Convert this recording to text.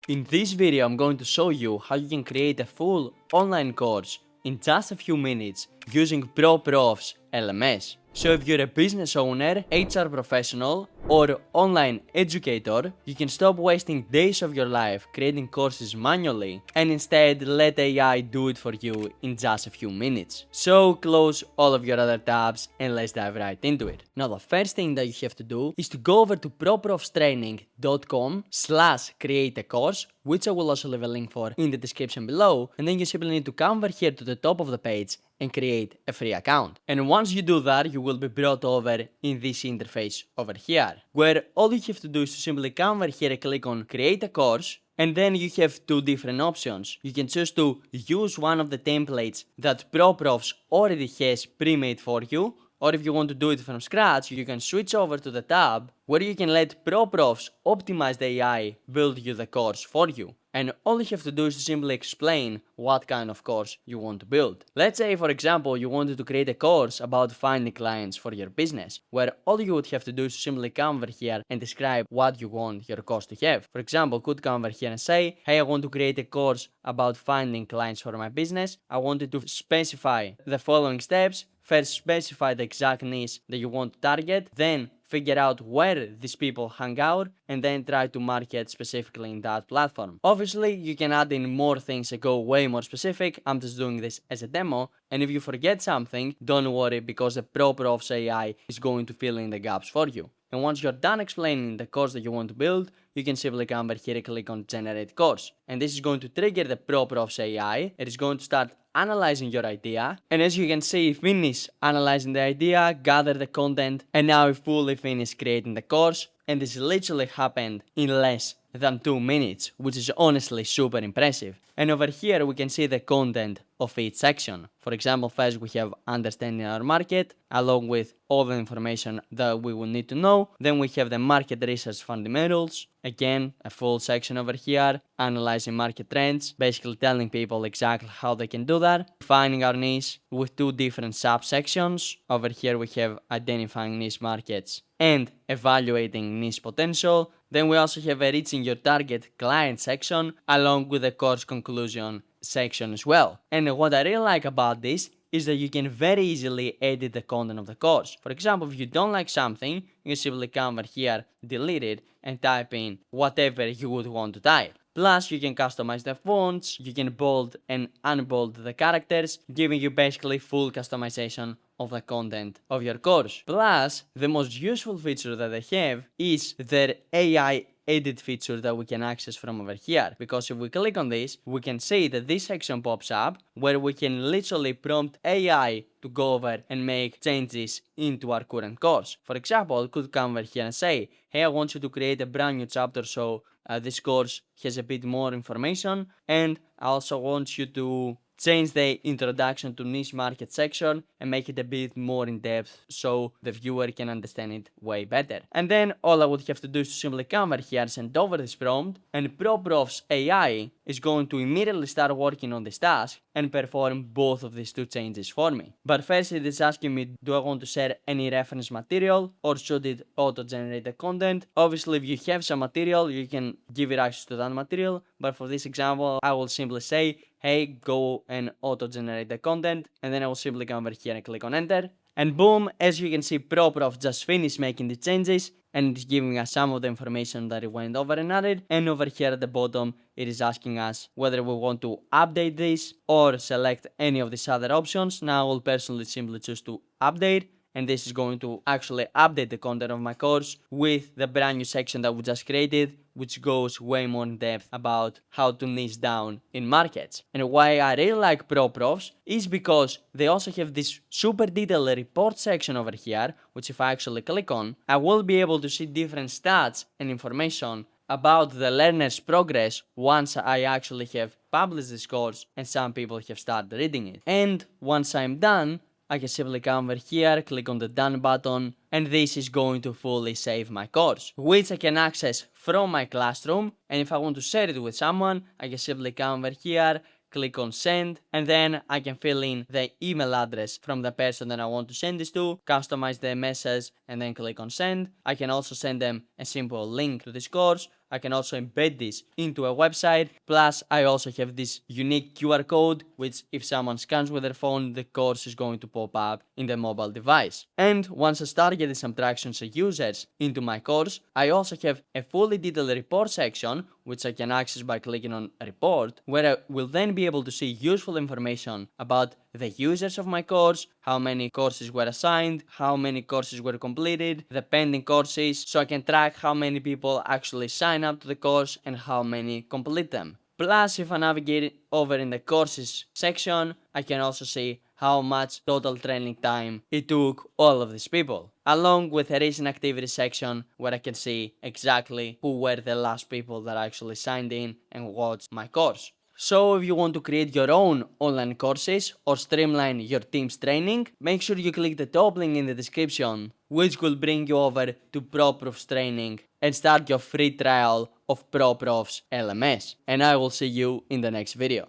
In this video, I'm going to show you how you can create a full online course in just a few minutes using ProProfs LMS. So if you're a business owner, HR professional, or online educator, you can stop wasting days of your life creating courses manually and instead let AI do it for you in just a few minutes. So close all of your other tabs and let's dive right into it. Now the first thing that you have to do is to go over to proprofstraining.com/create a course, which I will also leave a link for in the description below, and then you simply need to come over here to the top of the page and create a free account. And once you do that, you will be brought over in this interface over here, where all you have to do is to simply come over here and click on create a course, and then you have two different options. You can choose to use one of the templates that ProProfs already has pre-made for you, or if you want to do it from scratch, you can switch over to the tab where you can let ProProfs optimize the AI build you the course for you. And all you have to do is to simply explain what kind of course you want to build. Let's say, for example, you wanted to create a course about finding clients for your business, where all you would have to do is to simply come over here and describe what you want your course to have. For example, could come over here and say, hey, I want to create a course about finding clients for my business. I wanted to specify the following steps. First, specify the exact niche that you want to target, then figure out where these people hang out, and then try to market specifically in that platform. Obviously, you can add in more things and go way more specific. I'm just doing this as a demo, and if you forget something, don't worry, because the ProProfs AI is going to fill in the gaps for you. And once you're done explaining the course that you want to build, you can simply come over here and click on generate course. And this is going to trigger the ProProfs AI. It is going to start analyzing your idea. And as you can see, finish analyzing the idea, gather the content, and now we fully finished creating the course. And this literally happened in less than 2 minutes, which is honestly super impressive. And over here we can see the content of each section. For example, first we have understanding our market, along with all the information that we will need to know. Then we have the market research fundamentals. Again, a full section over here, analyzing market trends, basically telling people exactly how they can do that. Defining our niche with two different subsections. Over here we have identifying niche markets and evaluating niche potential. Then we also have a reaching your target client section, along with the course conclusion section as well. And what I really like about this is that you can very easily edit the content of the course. For example, if you don't like something, you can simply come over here, delete it, and type in whatever you would want to type. Plus, you can customize the fonts, you can bold and unbold the characters, giving you basically full customization of the content of your course. Plus, the most useful feature that they have is their AI edit feature that we can access from over here, because if we click on this, we can see that this section pops up where we can literally prompt AI to go over and make changes into our current course. For example, I could come over here and say, hey, I want you to create a brand new chapter so this course has a bit more information, and I also want you to change the introduction to niche market section and make it a bit more in depth so the viewer can understand it way better. And then all I would have to do is to simply come over here, send over this prompt, and ProProfs AI is going to immediately start working on this task and perform both of these two changes for me. But first it is asking me, do I want to share any reference material or should it auto-generate the content? Obviously, if you have some material, you can give it access to that material, but for this example, I will simply say, hey, go and auto-generate the content, and then I will simply come over here and click on enter. And boom, as you can see, ProProf just finished making the changes, and it's giving us some of the information that it went over and added. And over here at the bottom, it is asking us whether we want to update this or select any of these other options. Now I will personally simply choose to update, and this is going to actually update the content of my course with the brand new section that we just created, which goes way more in depth about how to niche down in markets. And why I really like ProProfs is because they also have this super detailed report section over here, which if I actually click on, I will be able to see different stats and information about the learner's progress once I actually have published this course and some people have started reading it. And once I'm done, I can simply come over here, click on the done button, and this is going to fully save my course, which I can access from my classroom. And if I want to share it with someone, I can simply come over here, click on send, and then I can fill in the email address from the person that I want to send this to, customize the message, and then click on send. I can also send them a simple link to this course, I can also embed this into a website. Plus, I also have this unique QR code, which if someone scans with their phone, the course is going to pop up in the mobile device. And once I start getting some traction of users into my course, I also have a fully detailed report section, which I can access by clicking on report, where I will then be able to see useful information about the users of my course, how many courses were assigned, how many courses were completed, the pending courses, so I can track how many people actually sign up to the course and how many complete them. Plus, if I navigate over in the courses section, I can also see how much total training time it took all of these people, along with a recent activity section where I can see exactly who were the last people that actually signed in and watched my course. So if you want to create your own online courses or streamline your team's training, make sure you click the top link in the description, which will bring you over to ProProfs training and start your free trial of ProProfs LMS. And I will see you in the next video.